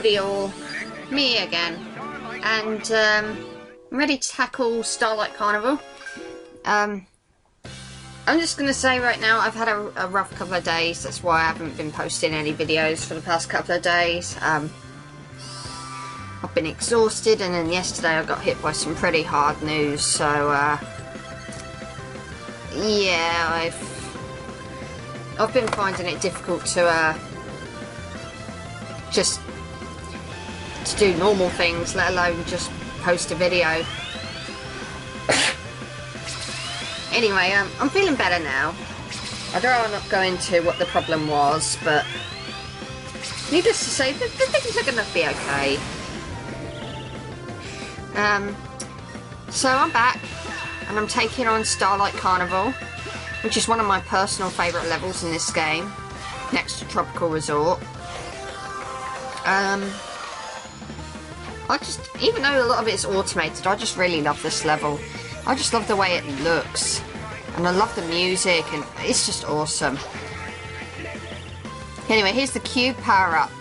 howdy all, me again, and I'm ready to tackle Starlight Carnival. I'm just going to say right now, I've had a rough couple of days. That's why I haven't been posting any videos for the past couple of days. I've been exhausted, and then yesterday I got hit by some pretty hard news, so yeah, I've been finding it difficult to just to do normal things, let alone just post a video. Anyway, I'm feeling better now. I don't want to go into what the problem was, but needless to say, the things are going to be okay. So I'm back, and I'm taking on Starlight Carnival, which is one of my personal favourite levels in this game, next to Tropical Resort. Even though a lot of it's automated, I just really love this level. I just love the way it looks, and I love the music, and it's just awesome. Anyway, here's the cube power-up.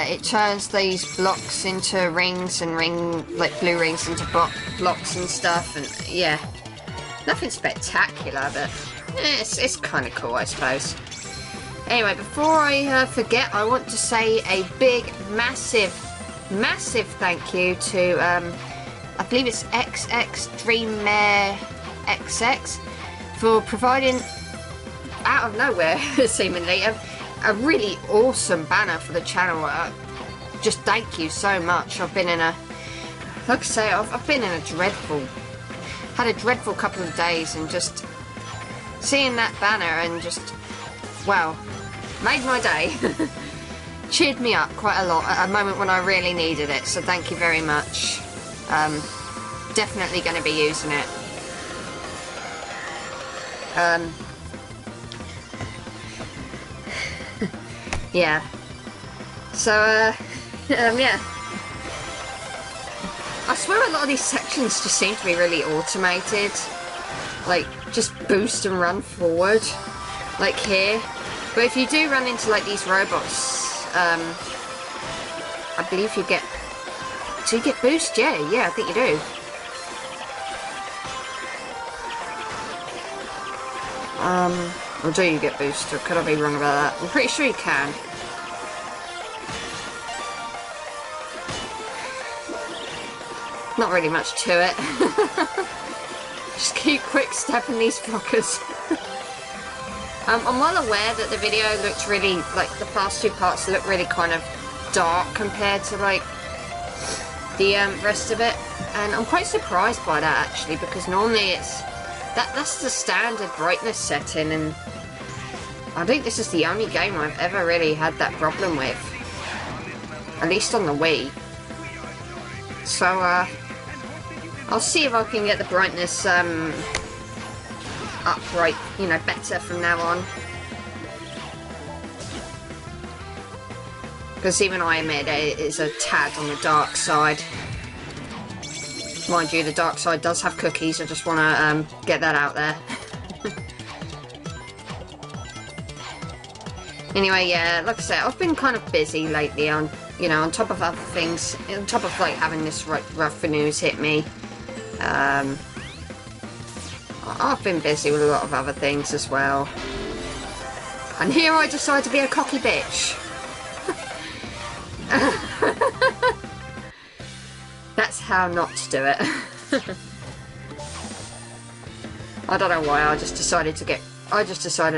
It turns these blocks into rings, and like blue rings into blocks and stuff, and yeah, nothing spectacular, but it's kind of cool, I suppose. Anyway, before I forget, I want to say a big, massive thank you to, I believe it's XX Dreammare XX, for providing, out of nowhere, seemingly, a really awesome banner for the channel. Just thank you so much. I've been in a, like I say, I've been in a had a dreadful couple of days, and just seeing that banner and just, wow, made my day. Cheered me up quite a lot at a moment when I really needed it, so thank you very much. Definitely going to be using it. Yeah. So, yeah. I swear a lot of these sections just seem to be really automated. Like, just boost and run forward. Like here. But if you do run into, like, these robots, I believe you get... Do you get boost? Yeah, I think you do. Or do you get boost? Or could I be wrong about that? I'm pretty sure you can. Not really much to it. Just keep quick stepping these fuckers. I'm well aware that the video looked really, like, the past two parts look really kind of dark compared to, like, the rest of it, and I'm quite surprised by that, actually, because normally it's that's the standard brightness setting, and I think this is the only game I've ever really had that problem with, at least on the Wii. So I'll see if I can get the brightness upright, you know, better from now on, because even I admit it is a tad on the dark side. Mind you, the dark side does have cookies. I just want to get that out there. Anyway, yeah, like I said, I've been kind of busy lately on, you know, on top of other things, on top of, like, having this rough news hit me. I've been busy with a lot of other things as well. And here I decide to be a cocky bitch. That's how not to do it. I don't know why, I just decided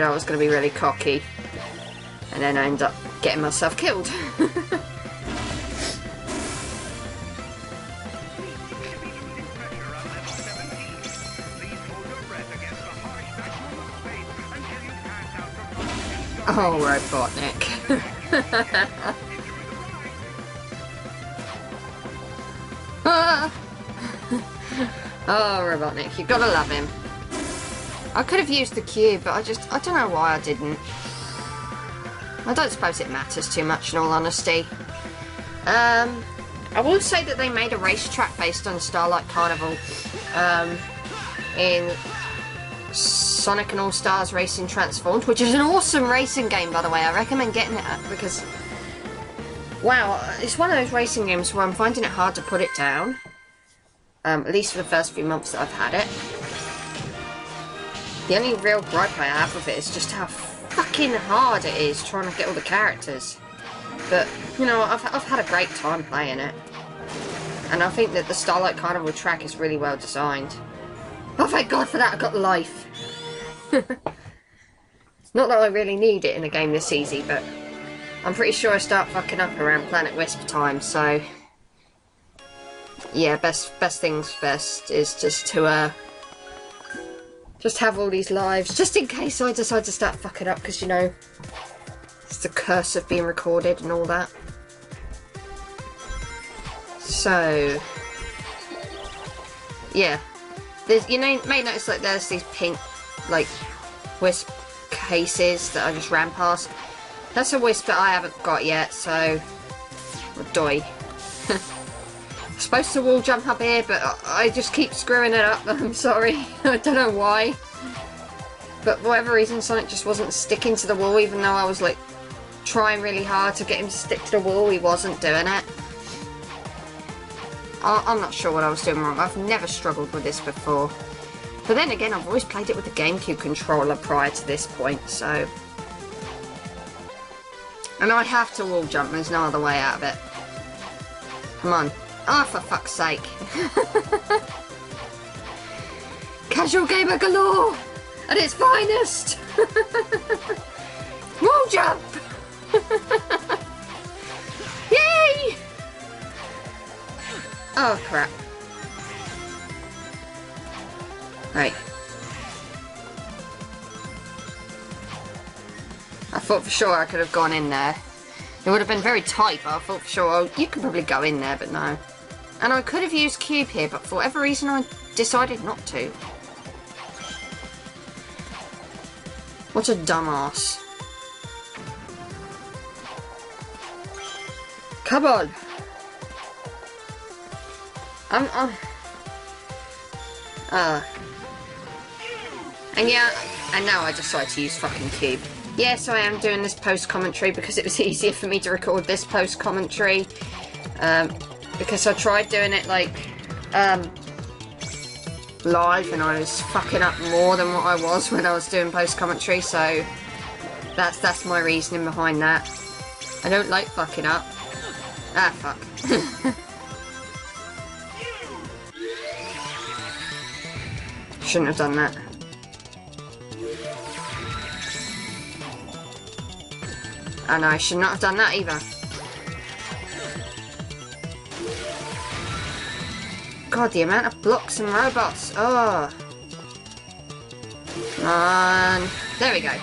I was going to be really cocky. And then I ended up getting myself killed. Oh, Robotnik. Oh, Robotnik, you've got to love him. I could have used the cube, but I don't know why I didn't. I don't suppose it matters too much, in all honesty. I will say that they made a racetrack based on Starlight Carnival in Sonic and All-Stars Racing Transformed, which is an awesome racing game, by the way. I recommend getting it because, wow, it's one of those racing games where I'm finding it hard to put it down. At least for the first few months that I've had it. The only real gripe I have with it is just how fucking hard it is trying to get all the characters. But, you know, I've had a great time playing it. And I think that the Starlight Carnival track is really well designed. Oh, thank God for that, I got life. Not that I really need it in a game this easy, but I'm pretty sure I start fucking up around Planet Wisp time, so... yeah, best things first is just to, just have all these lives, just in case I decide to start fucking up, because, you know, it's the curse of being recorded and all that. So, yeah. There's, you know, may notice like there's these pink, like, wisp cases that I just ran past. That's a wisp that I haven't got yet, so... doy. I'm supposed to wall jump up here, but I just keep screwing it up. I'm sorry. I don't know why. But for whatever reason, Sonic just wasn't sticking to the wall, even though I was, like, trying really hard to get him to stick to the wall. He wasn't doing it. I'm not sure what I was doing wrong. I've never struggled with this before. But then again, I've always played it with the GameCube controller prior to this point, so... and I have to wall jump, there's no other way out of it. Come on. Oh, for fuck's sake. Casual gamer galore! At its finest! Wall jump! Yay! Oh, crap. Right. I thought for sure I could have gone in there. It would have been very tight, but I thought for sure, oh, you could probably go in there, but no. And I could have used cube here, but for whatever reason I decided not to. What a dumbass. Come on. And yeah, and now I decided to use fucking cube. Yes, I am doing this post-commentary because it was easier for me to record this post-commentary. Because I tried doing it, like, live and I was fucking up more than what I was when I was doing post-commentary, so that's my reasoning behind that. I don't like fucking up. Ah, fuck. Shouldn't have done that. And I should not have done that either. God, the amount of blocks and robots. Oh. Come on. There we go.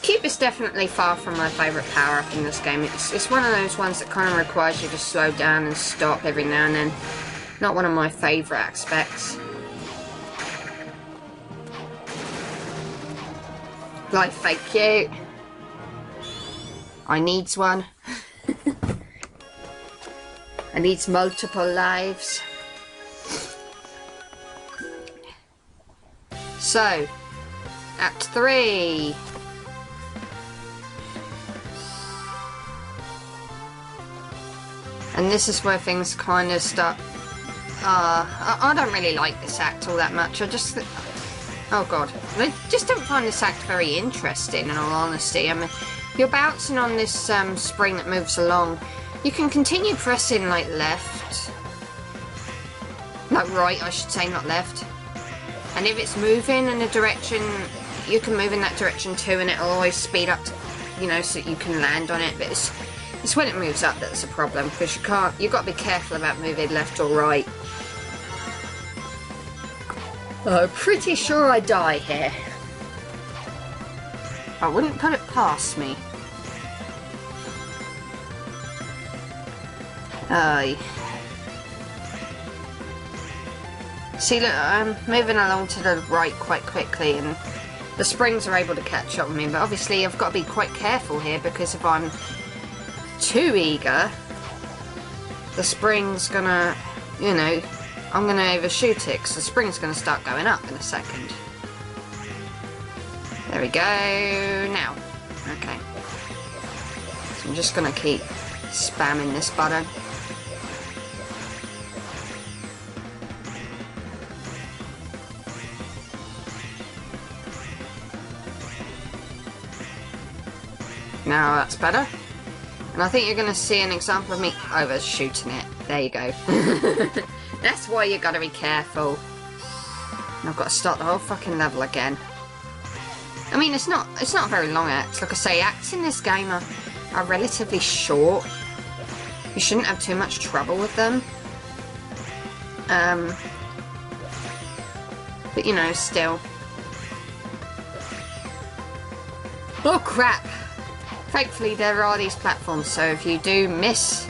Cube is definitely far from my favourite power-up in this game. It's one of those ones that kind of requires you to slow down and stop every now and then. Not one of my favourite aspects. Life fake cute. I needs one. I needs multiple lives. So, Act 3. And this is where things kind of start... I don't really like this act all that much. I just... oh god. I just don't find this act very interesting, in all honesty. I mean, you're bouncing on this spring that moves along. You can continue pressing, like, left. Like, right, I should say, not left. And if it's moving in a direction, you can move in that direction too, and it'll always speed up, you know, so that you can land on it. But it's when it moves up that's a problem, because you've got to be careful about moving left or right. I'm pretty sure I die here. I wouldn't put it past me. Aye. See, look, I'm moving along to the right quite quickly, and the springs are able to catch up with me, but obviously I've got to be quite careful here, because if I'm too eager, the spring's gonna, you know, I'm going to overshoot it because the spring's going to start going up in a second. There we go. Now. Okay. So I'm just going to keep spamming this button. Now that's better. And I think you're going to see an example of me overshooting it. There you go. That's why you got to be careful. And I've got to start the whole fucking level again. I mean, it's not a very long act. Like I say, acts in this game are relatively short. You shouldn't have too much trouble with them. But you know, still. Oh crap! Thankfully there are these platforms, so if you do miss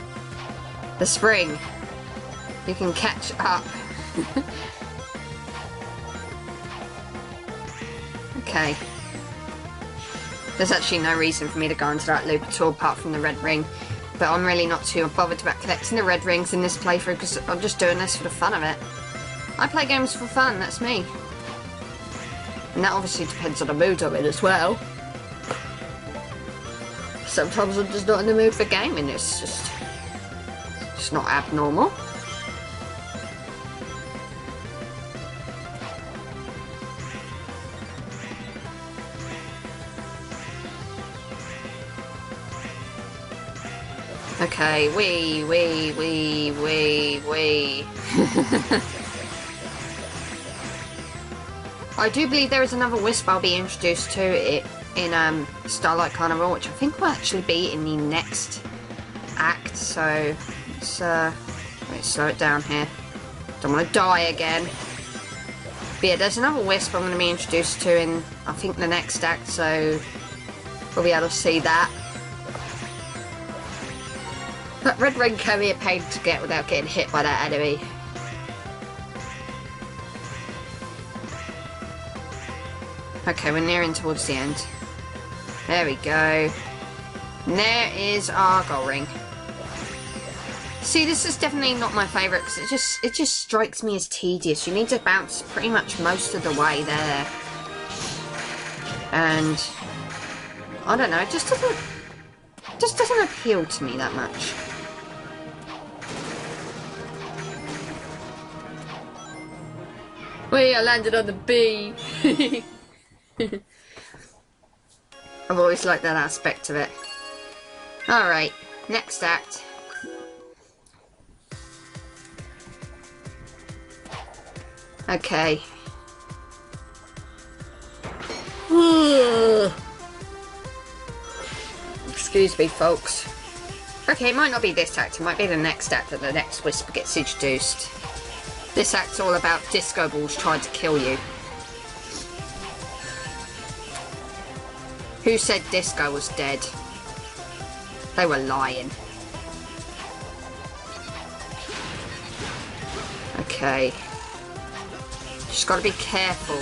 the spring, you can catch up. Okay. There's actually no reason for me to go into that loop at all apart from the red ring. But I'm really not too bothered about collecting the red rings in this playthrough because I'm just doing this for the fun of it. I play games for fun, that's me. And that obviously depends on the mood I'm in as well. Sometimes I'm just not in the mood for gaming, it's just not abnormal. Okay, wee. I do believe there is another wisp I'll be introduced to in Starlight Carnival, which I think will actually be in the next act, so let's slow it down here. Don't want to die again. But yeah, there's another wisp I'm going to be introduced to in, I think, the next act, so we'll be able to see that. That red ring can be a pain to get without getting hit by that enemy. Okay, we're nearing towards the end. There we go. And there is our goal ring. See, this is definitely not my favourite because it just strikes me as tedious. You need to bounce pretty much most of the way there. And I don't know, it just doesn't appeal to me that much. Wait, I landed on the B. I've always liked that aspect of it. Alright, next act. Okay. Excuse me, folks. Okay, it might not be this act, it might be the next act that the next wisp gets introduced. This act's all about disco balls trying to kill you. Who said disco was dead? They were lying. Okay. Just gotta be careful.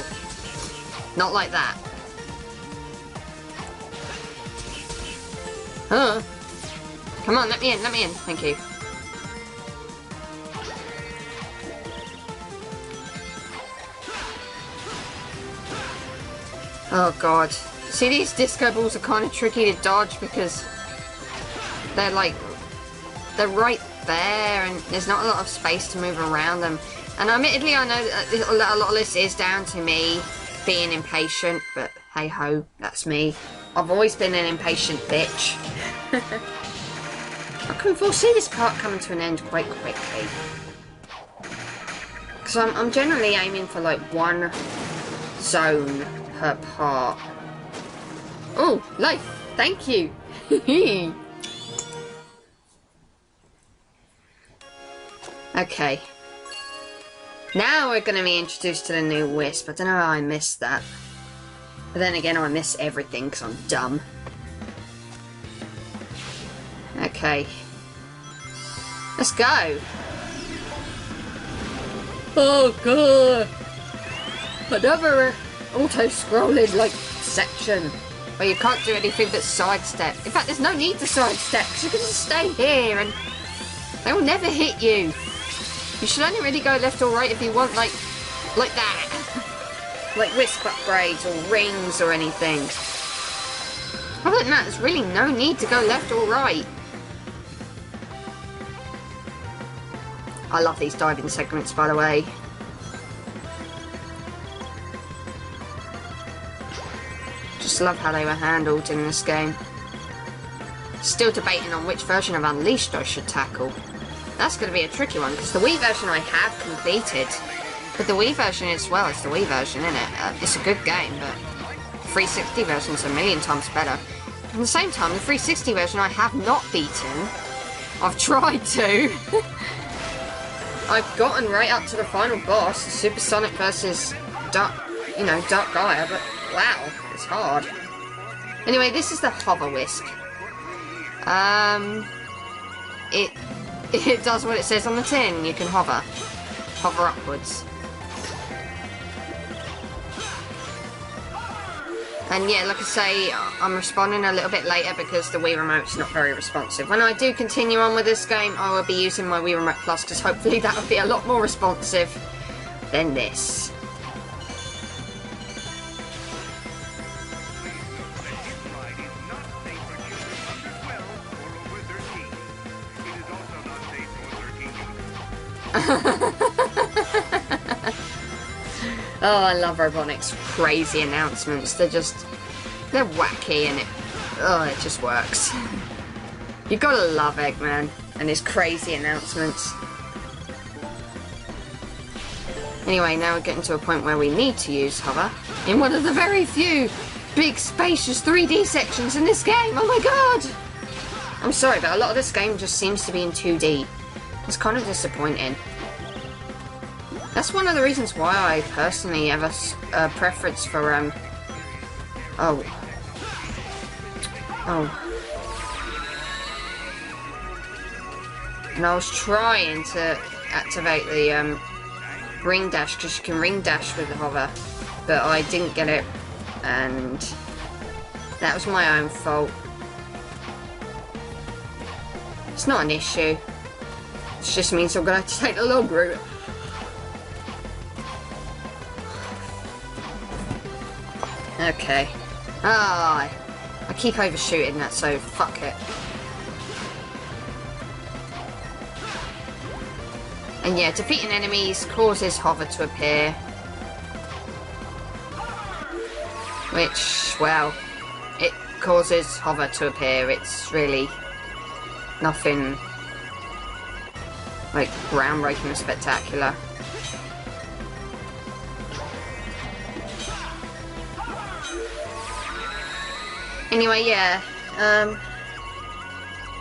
Not like that. Huh? Come on, let me in, thank you. Oh god. See, these disco balls are kind of tricky to dodge because they're right there and there's not a lot of space to move around them. And admittedly, I know that a lot of this is down to me being impatient, but hey ho, that's me. I've always been an impatient bitch. I can foresee this part coming to an end quite quickly. Because I'm generally aiming for like one zone per part. Oh, life! Thank you! Okay. Now we're going to be introduced to the new wisp. I don't know how I missed that. But then again, I miss everything because I'm dumb. Okay. Let's go! Oh god! Another auto-scrolling, like, section where you can't do anything but sidestep. In fact, there's no need to sidestep because you can just stay here and they will never hit you. You should only really go left or right if you want, like that. Like wisp upgrades or rings or anything. Other than that, there's really no need to go left or right. I love these diving segments, by the way. Just love how they were handled in this game. Still debating on which version of Unleashed I should tackle. That's going to be a tricky one, because the Wii version I have completed. But the Wii version is, well, it's the Wii version, isn't it? It's a good game, but the 360 version's a million times better. At the same time, the 360 version I have not beaten. I've tried to. I've gotten right up to the final boss, Supersonic versus Dark Gaia, but wow, it's hard. Anyway, this is the Hover Wisp. It does what it says on the tin. You can hover upwards. And yeah, like I say, I'm responding a little bit later because the Wii Remote's not very responsive. When I do continue on with this game, I will be using my Wii Remote Plus because hopefully that will be a lot more responsive than this. Oh, I love Robotnik's crazy announcements. They're wacky and it just works. You gotta love Eggman and his crazy announcements. Anyway, now we're getting to a point where we need to use hover in one of the very few big, spacious 3D sections in this game. Oh my god! I'm sorry, but a lot of this game just seems to be in 2D. It's kind of disappointing. That's one of the reasons why I personally have a preference for, Oh. And I was trying to activate the, ring dash, because you can ring dash with the hover, but I didn't get it, and that was my own fault. It's not an issue. It just means I'm going to have to take the long route. Okay. I keep overshooting that, so fuck it. And yeah, defeating enemies causes hover to appear. Which, well, it causes hover to appear. It's really nothing like groundbreaking or spectacular. Anyway, yeah,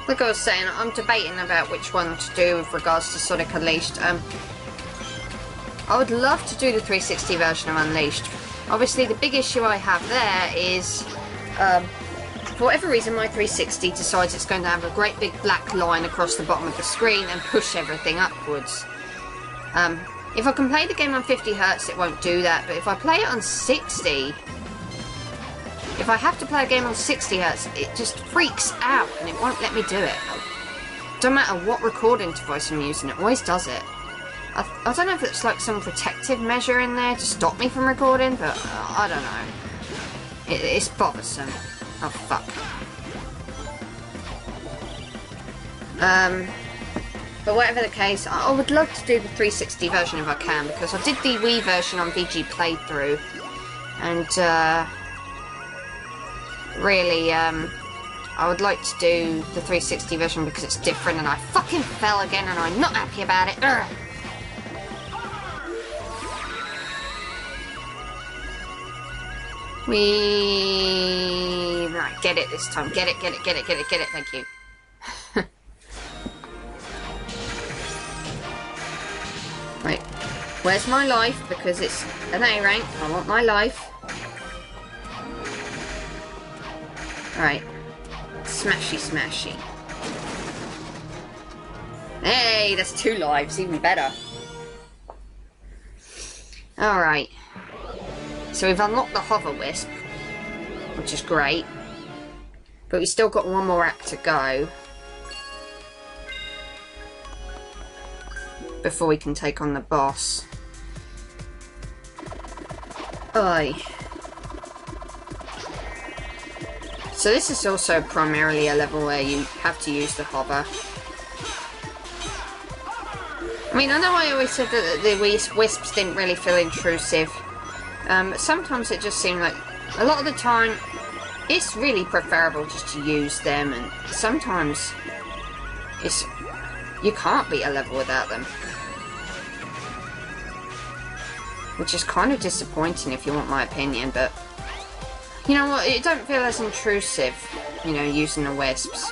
like I was saying, I'm debating about which one to do with regards to Sonic Unleashed. I would love to do the 360 version of Unleashed. Obviously, the big issue I have there is, for whatever reason, my 360 decides it's going to have a great big black line across the bottom of the screen and push everything upwards. If I can play the game on 50 Hz, it won't do that, but if I play it on 60... If I have to play a game on 60 Hz, it just freaks out and it won't let me do it. Don't matter what recording device I'm using, it always does it. I don't know if it's like some protective measure in there to stop me from recording, but I don't know. It's bothersome. Oh, fuck. But whatever the case, I would love to do the 360 version if I can, because I did the Wii version on VG Playthrough, and, really, I would like to do the 360 version because it's different, and I fucking fell again and I'm not happy about it. Urgh. Right, get it this time. Get it, thank you. Right, where's my life? Because it's an A rank, I want my life. Alright. Smashy, smashy. Hey, that's 2 lives, even better. Alright. So we've unlocked the Hover Wisp, which is great. But we've still got one more act to go. before we can take on the boss. Aye. So this is also primarily a level where you have to use the hover. I mean, I know I always said that the wisps didn't really feel intrusive. Sometimes it just seemed like, a lot of the time, it's really preferable just to use them, and sometimes you can't beat a level without them. Which is kind of disappointing if you want my opinion, but you know what, it don't feel as intrusive, you know, using the wisps.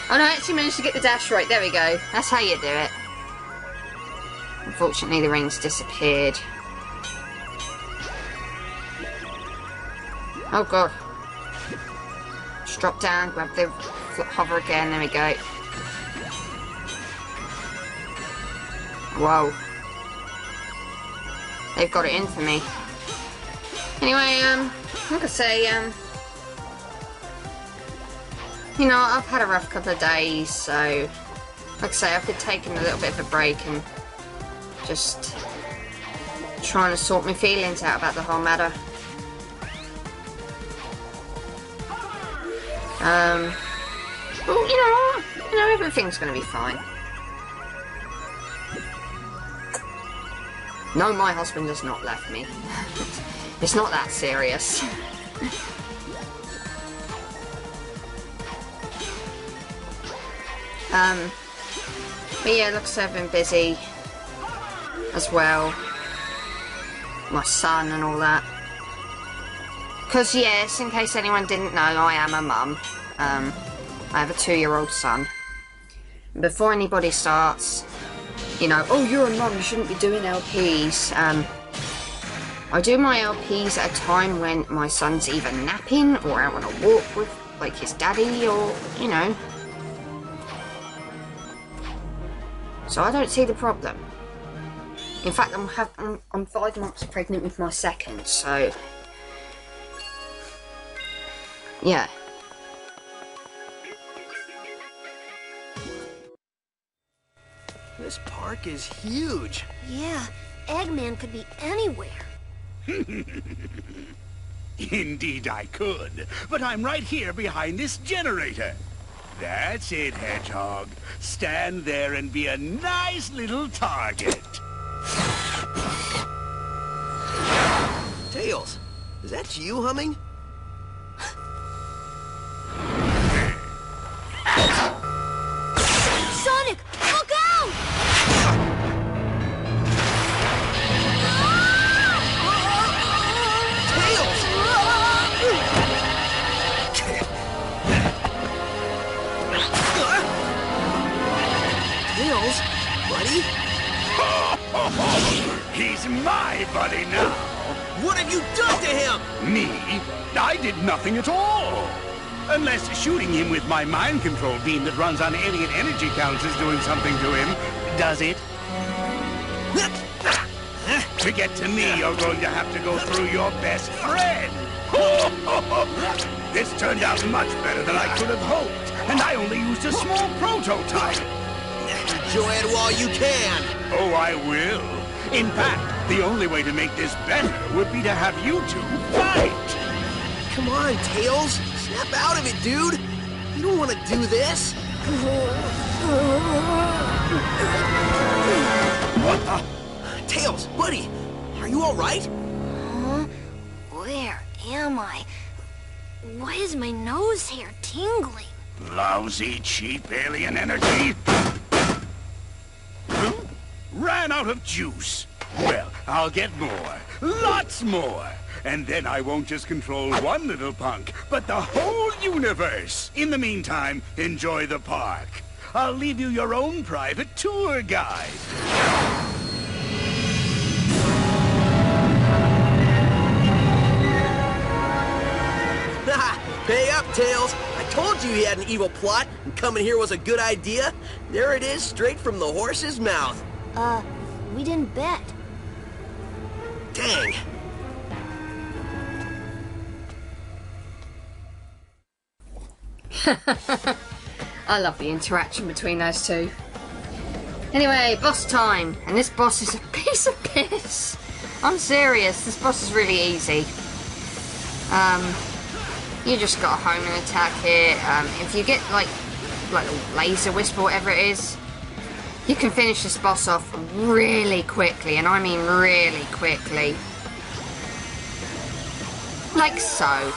Oh no, I actually managed to get the dash right, there we go. That's how you do it. Unfortunately the rings disappeared. Oh god. Just drop down, grab the hover again, there we go. Whoa. They've got it in for me. Anyway, like I say, you know, I've had a rough couple of days, so like I say, I've been taking a little bit of a break and just trying to sort my feelings out about the whole matter. Well, you know what? You know, everything's gonna be fine. No, my husband has not left me. It's not that serious. But yeah, like I said, I've been busy as well. My son and all that. Because yes, in case anyone didn't know, I am a mum. I have a 2-year-old son. Before anybody starts, you know, oh, you're a mum, you shouldn't be doing LPs. I do my LPs at a time when my son's either napping or out on a walk with, like, his daddy, or, you know. So I don't see the problem. In fact, I'm 5 months pregnant with my second, so yeah. This park is huge. Yeah, Eggman could be anywhere. Indeed I could, but I'm right here behind this generator. That's it, Hedgehog. Stand there and be a nice little target. Tails, is that you humming? Sonic, look out! Tails! Tails, buddy? He's my buddy now. What have you done to him? Me? I did nothing at all. Unless shooting him with my mind control beam that runs on alien energy counts is doing something to him. Does it? To get to me, you're going to have to go through your best friend. This turned out much better than I could have hoped, and I only used a small prototype. Enjoy it while you can. Oh, I will. In fact, the only way to make this better would be to have you two fight. Come on, Tails. Snap out of it, dude. You don't want to do this. What? Tails, buddy, are you all right? Where am I? Why is my nose hair tingling? Lousy, cheap alien energy. Huh? Ran out of juice. Well, I'll get more. Lots more. And then I won't just control one little punk, but the whole universe. In the meantime, enjoy the park. I'll leave you your own private tour guide. Pay up, Tails. I told you he had an evil plot, and coming here was a good idea. There it is, straight from the horse's mouth. We didn't bet. Dang. I love the interaction between those two. Anyway, boss time. And this boss is a piece of piss. I'm serious, this boss is really easy. You just gotta home and attack it. If you get like a laser wisp or whatever it is, you can finish this boss off really quickly, and I mean really quickly. Like so.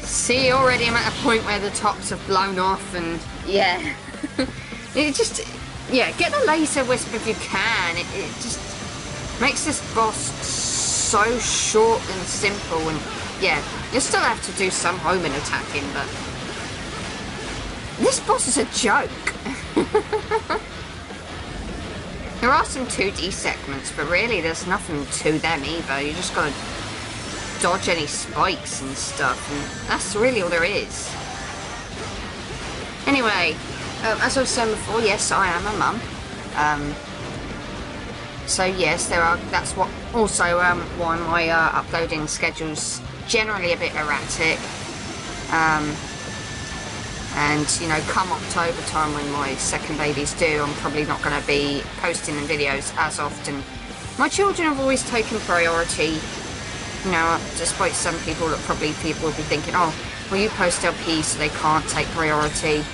See, already I'm at a point where the tops have blown off, and yeah. It just, yeah, get the laser wisp if you can. It just makes this boss so short and simple, and yeah, you'll still have to do some homing attacking, but this boss is a joke. There are some 2D segments, but really there's nothing to them either. You just gotta dodge any spikes and stuff, and that's really all there is. Anyway, as I was saying before, yes, I am a mum. So yes, that's what also why my uploading schedule's generally a bit erratic. And you know, come October time when my second baby's due, I'm probably not going to be posting the videos as often. My children have always taken priority. You know, despite some people that probably people will be thinking, oh, well, you post LP so they can't take priority.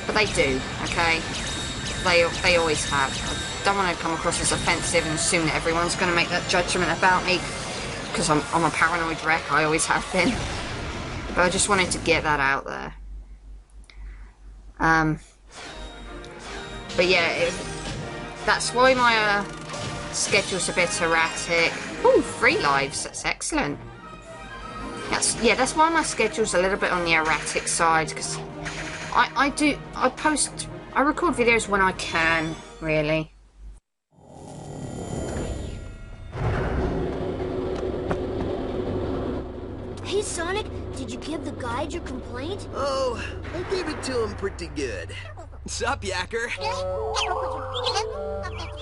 But they do, okay? They always have. I don't want to come across as offensive and assume that everyone's going to make that judgment about me, because I'm a paranoid wreck, I always have been. But I just wanted to get that out there. But yeah, that's why my schedule's a bit erratic. Ooh, 3 lives, that's excellent. That's why my schedule's a little bit on the erratic side, because I record videos when I can, really. Hey, Sonic, did you give the guide your complaint? Oh, I gave it to him pretty good. Sup, Yacker?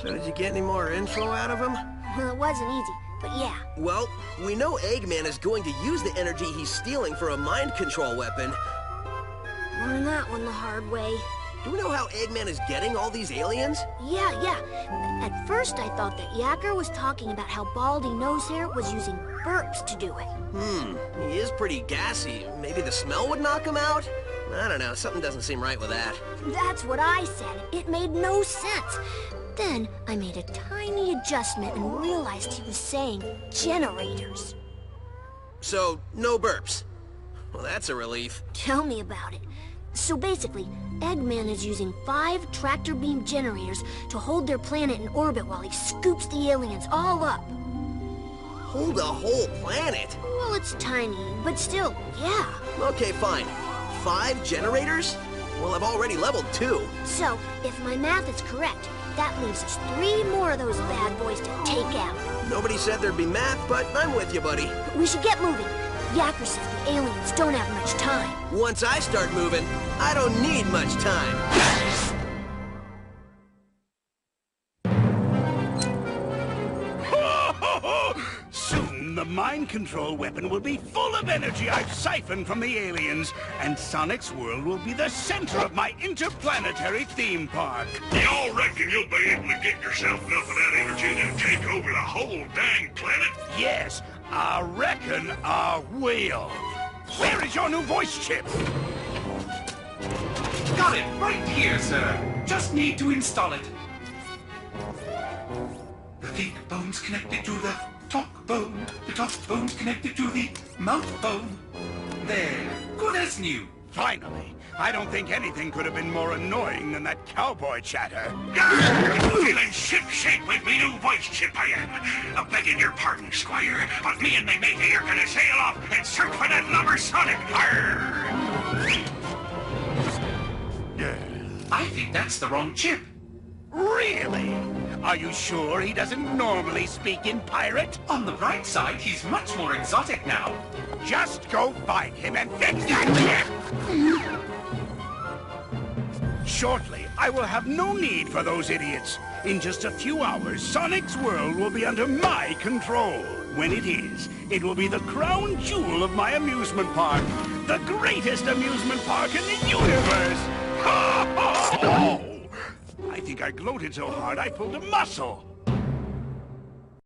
So did you get any more info out of him? Well, it wasn't easy, but yeah. Well, we know Eggman is going to use the energy he's stealing for a mind control weapon. Learned that one the hard way. Do we know how Eggman is getting all these aliens? Yeah. At first I thought that Yacker was talking about how Baldy Nosehair was using burps to do it. He is pretty gassy. Maybe the smell would knock him out? I don't know, something doesn't seem right with that. That's what I said. It made no sense. Then I made a tiny adjustment and realized he was saying generators. So, no burps. Well, that's a relief. Tell me about it. So basically, Eggman is using 5 tractor beam generators to hold their planet in orbit while he scoops the aliens all up. Hold a whole planet? Well, it's tiny, but still, yeah. Okay, fine. 5 generators? Well, I've already leveled 2. So, if my math is correct, that leaves us 3 more of those bad boys to take out. Nobody said there'd be math, but I'm with you, buddy. We should get moving. Yacker says the aliens don't have much time. Once I start moving, I don't need much time. Soon the mind control weapon will be full of energy I've siphoned from the aliens, and Sonic's world will be the center of my interplanetary theme park. Y'all reckon you'll be able to get yourself enough of that energy to take over the whole dang planet? Yes, I reckon I will. Where is your new voice chip? Got it right here, sir. Just need to install it. The think bone's connected to the talk bone. The talk bone's connected to the mouth bone. There. Good as new. Finally. I don't think anything could have been more annoying than that cowboy chatter. Feeling ship-shape with me new voice chip I am. I'm begging your pardon, Squire, but me and my matey are gonna sail off and search for that lubber Sonic. I think that's the wrong chip. Really? Are you sure he doesn't normally speak in pirate? On the bright side, he's much more exotic now. Just go find him and fix that chip! Shortly, I will have no need for those idiots. In just a few hours, Sonic's world will be under my control. When it is, it will be the crown jewel of my amusement park. The greatest amusement park in the universe! Ha ha ha! I think I gloated so hard I pulled a muscle.